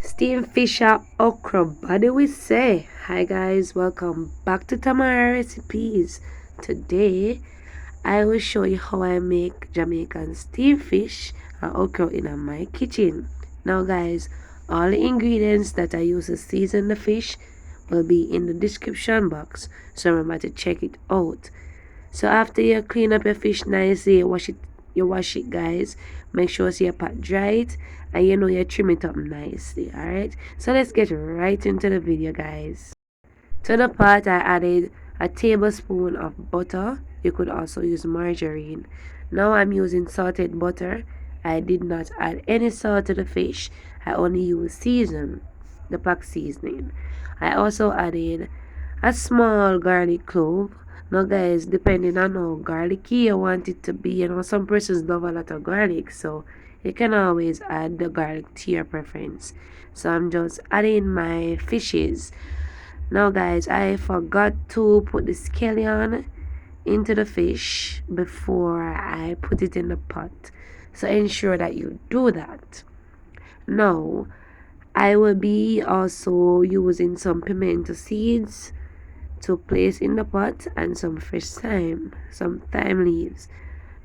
Steam Fisher Okra Body we say. Hi guys, welcome back to Tamara Recipes. Today I will show you how I make Jamaican steam fish and okra in my kitchen. Now guys, all the ingredients that I use to season the fish will be in the description box, so remember to check it out. So after you clean up your fish nicely, you wash it guys. Make sure so you pat dry it and you trim it up nicely. Alright. So let's get right into the video guys. To the pot I added a tablespoon of butter. You could also use margarine. Now I'm using salted butter. I did not add any salt to the fish. I only use the pack seasoning. I also added a small garlic clove. Now guys, depending on how garlicky you want it to be, some persons love a lot of garlic, so you can always add the garlic to your preference. So I'm just adding my fishes. Now guys, I forgot to put the scallion into the fish before I put it in the pot, so ensure that you do that. Now I will be also using some pimento seeds to place in the pot and some fresh thyme, some thyme leaves.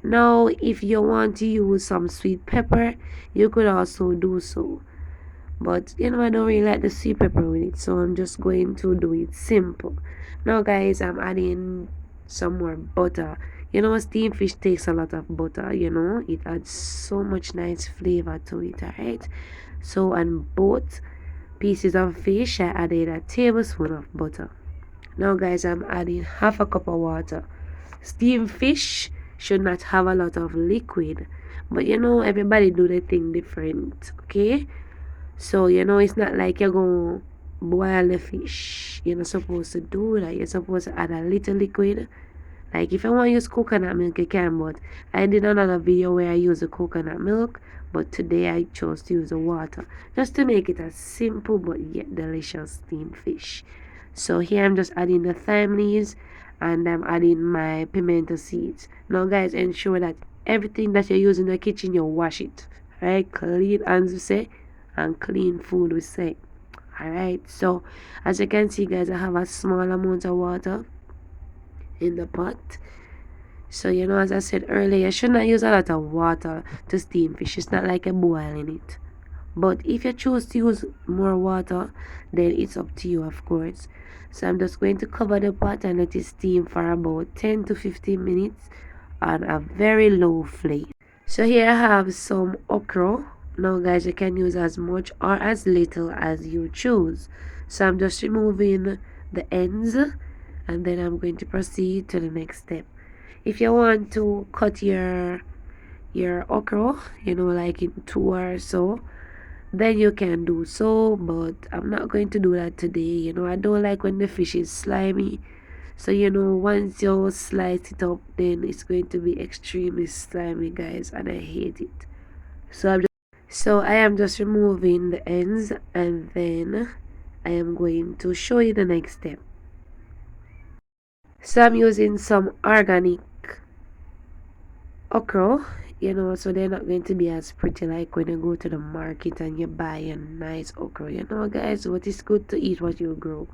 Now if you want to use some sweet pepper, you could also do so, but I don't really like the sweet pepper with it, so I'm just going to do it simple. Now guys, I'm adding some more butter. Steamed fish takes a lot of butter. It adds so much nice flavor to it. Alright, so on both pieces of fish I added a tablespoon of butter. Now guys, I'm adding half a cup of water. Steamed fish should not have a lot of liquid, but everybody do the thing different. Okay, so it's not like you're gonna boil the fish. You're not supposed to do that. You're supposed to add a little liquid. Like if I want to use coconut milk, you can, but I did another video where I use the coconut milk, but today I chose to use the water just to make it a simple but yet delicious steamed fish. So here I'm just adding the thyme leaves and I'm adding my pimento seeds. Now guys, ensure that everything that you use in the kitchen, you wash it. Alright, clean hands we say, and clean food we say. Alright, so as you can see guys, I have a small amount of water in the pot. So as I said earlier, you should not use a lot of water to steam fish. It's not like you're boiling it. But if you choose to use more water, then it's up to you, of course. So I'm just going to cover the pot and let it steam for about 10 to 15 minutes on a very low flame. So here I have some okra. Now guys, you can use as much or as little as you choose. So I'm just removing the ends and then I'm going to proceed to the next step. If you want to cut your okra, like in two or so, then you can do so, but I'm not going to do that today. I don't like when the fish is slimy, so once you slice it up, then it's going to be extremely slimy guys, and I hate it. So I am just removing the ends and then I am going to show you the next step. So I'm using some organic okra, so they're not going to be as pretty like when you go to the market and you buy a nice okra. Guys, what is good to eat what you grow.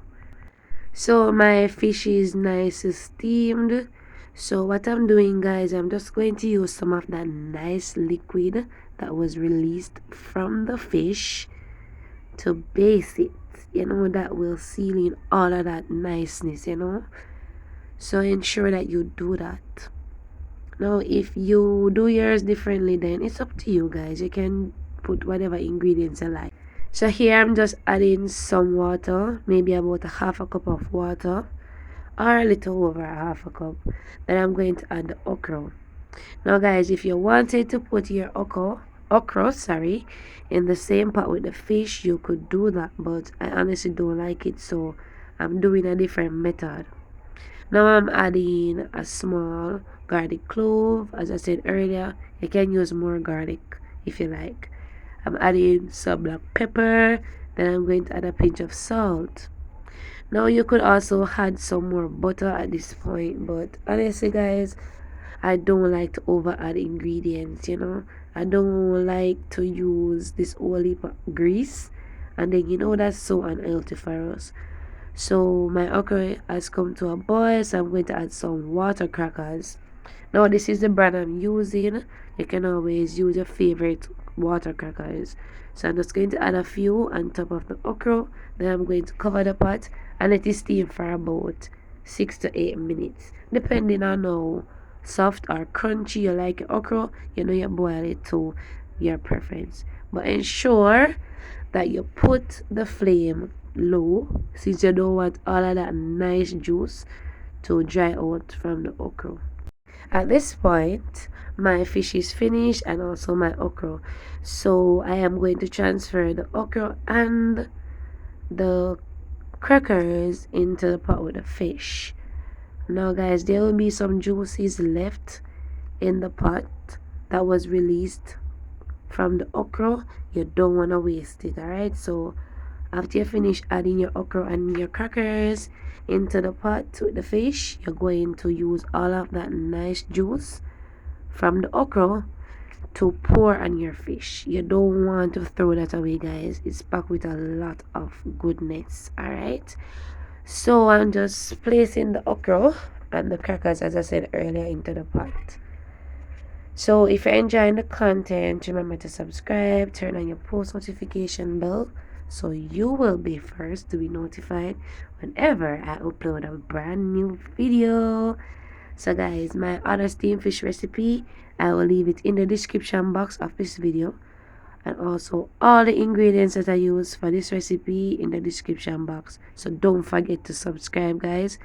So my fish is nice steamed. So what I'm doing guys, I'm just going to use some of that nice liquid that was released from the fish to base it. That will seal in all of that niceness. So ensure that you do that. Now if you do yours differently, then it's up to you guys. You can put whatever ingredients you like. So here I'm just adding some water, maybe about a half a cup of water or a little over a half a cup. Then I'm going to add the okra. Now guys, if you wanted to put your okra in the same pot with the fish, you could do that, but I honestly don't like it, so I'm doing a different method. Now I'm adding a small garlic clove. As I said earlier, you can use more garlic if you like. I'm adding some black pepper. Then I'm going to add a pinch of salt. Now you could also add some more butter at this point, but honestly guys, I don't like to over add ingredients. I don't like to use this olive grease and then you know that's so unhealthy for us. So my okra has come to a boil, so I'm going to add some water crackers. Now this is the brand I'm using. You can always use your favorite water crackers. So I'm just going to add a few on top of the okra. Then I'm going to cover the pot and let it steam for about 6 to 8 minutes, depending on how soft or crunchy you like your okra. You boil it to your preference, but ensure that you put the flame low, since you don't want all of that nice juice to dry out from the okra. At this point, my fish is finished and also my okra. So I am going to transfer the okra and the crackers into the pot with the fish. Now guys, there will be some juices left in the pot that was released from the okra. You don't want to waste it, alright? So after you finish adding your okra and your crackers into the pot with the fish, you're going to use all of that nice juice from the okra to pour on your fish. You don't want to throw that away, guys. It's packed with a lot of goodness, alright? So I'm just placing the okra and the crackers, as I said earlier, into the pot. So if you're enjoying the content, remember to subscribe, turn on your post notification bell so you will be first to be notified whenever I upload a brand new video. So guys, my other steam fish recipe, I will leave it in the description box of this video, and also all the ingredients that I use for this recipe in the description box. So don't forget to subscribe, guys.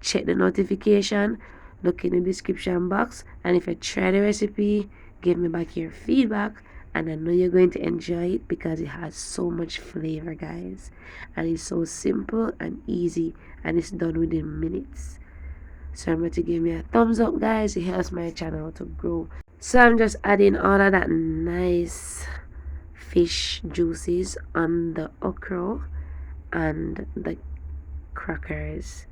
Check the notification, look in the description box, and if you try the recipe, give me back your feedback, and I know you're going to enjoy it because it has so much flavor, guys, and it's so simple and easy, and it's done within minutes. So remember to give me a thumbs up, guys. It helps my channel to grow. So I'm just adding all of that nice fish juices on the okra and the crackers.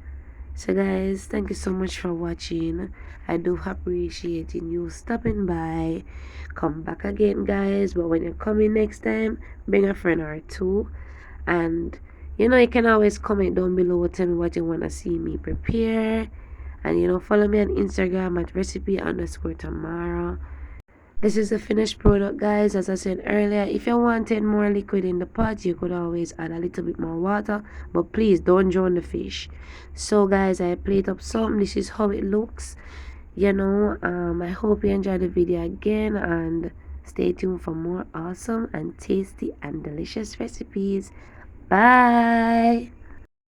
So guys, thank you so much for watching. I do appreciate you stopping by. Come back again, guys, but when you're coming next time, bring a friend or two. And you can always comment down below, tell me what you want to see me prepare. And follow me on Instagram at recipe_Tamara. This is the finished product, guys. As I said earlier, if you wanted more liquid in the pot, you could always add a little bit more water, but please don't drown the fish. So guys, I plate up some. This is how it looks. I hope you enjoyed the video again, and stay tuned for more awesome and tasty and delicious recipes. Bye.